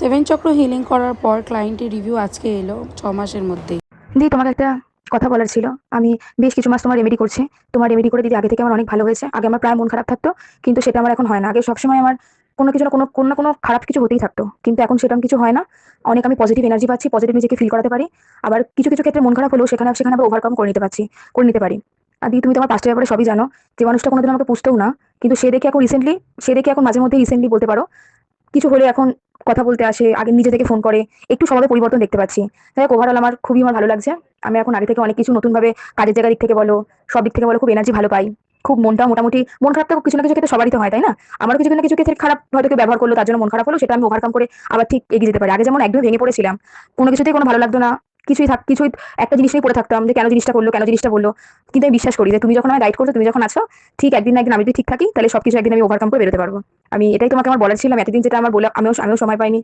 Seven চক্র healing করার পর ক্লায়েন্টের রিভিউ আজকে এলো 6 মাসের মধ্যেই। দিদি, তোমাকে একটা কথা বলার ছিল। আমি বেশ কিছু মাস তোমার রেমেডি করছি। তোমার রেমেডি করে দিদি আগে থেকে আমার অনেক ভালো হয়েছে। আগে আমার প্রায় মন খারাপ থাকতো, কিন্তু সেটা আমার এখন হয় না। আগে সবসময় আমার কোনো কিছু না কোনো না কোনো খারাপ কিছু হতেই থাকতো, কিন্তু এখন সেরকম কিছু হয় না। অনেক আমি পজিটিভ এনার্জি পাচ্ছি, পজিটিভ নিজেকে ফিল করাতে পারি। আবার কিছু কিছু ক্ষেত্রে মন খারাপ হলেও সেখানে সেখানে আবার ওভারকাম করে নিতে পারি। আর দিদি, তুমি তোমার পাস্টের ব্যাপারে সবই জানো। যে মানুষটা কোনোদিন আমাকে পুষতেও না, কিন্তু সে দেখে এখন মাঝে মধ্যে রিসেন্টলি বলতে পারো কিছু হলে এখন কথা বলতে আসে, আগে নিজে থেকে ফোন করে। একটু স্বভাবে পরিবর্তন দেখতে পাচ্ছি। যাই হোক, ওভারঅল আমার খুবই ভালো লাগছে। আমি এখন আগে থেকে অনেক কিছু নতুন ভাবে, কাজের জায়গা দিক থেকে বলো, সব দিক থেকে বলো, খুব এনার্জি ভালো পাই। খুব মনটা মোটামুটি, মন খারাপ তো কিছু না কিছু ক্ষেত্রে সবারই তো হয়, তাই না? আমারও কিছু না কিছু ক্ষেত্রে খারাপ হয়তো কেউ ব্যবহার করলো, তার জন্য মন খারাপ হলো, সেটা আমি ওভারকাম করে আবার ঠিক এগিয়ে যেতে পারি। আগে যেমন একদম ভেঙে পড়েছিলাম, কোনো কিছুতেই কোনো ভালো লাগতো না, কিছুই একটা জিনিস নিয়ে পড়ে থাকতাম যে কেন জিনিসটা বললো। কিন্তু আমি বিশ্বাস করি যে তুমি যখন আমায় গাইড করছো, তুমি যখন আছো, ঠিক একদিন না একদিন আমি যদি ঠিক থাকি, তাহলে সবকিছু একদিন আমি ওভারকাম করে বেরোতে পারবো। আমি এটাই তোমাকে আমার বলার ছিল। আমি এতদিন যেটা আমার বলে আমিও সময় পাইনি।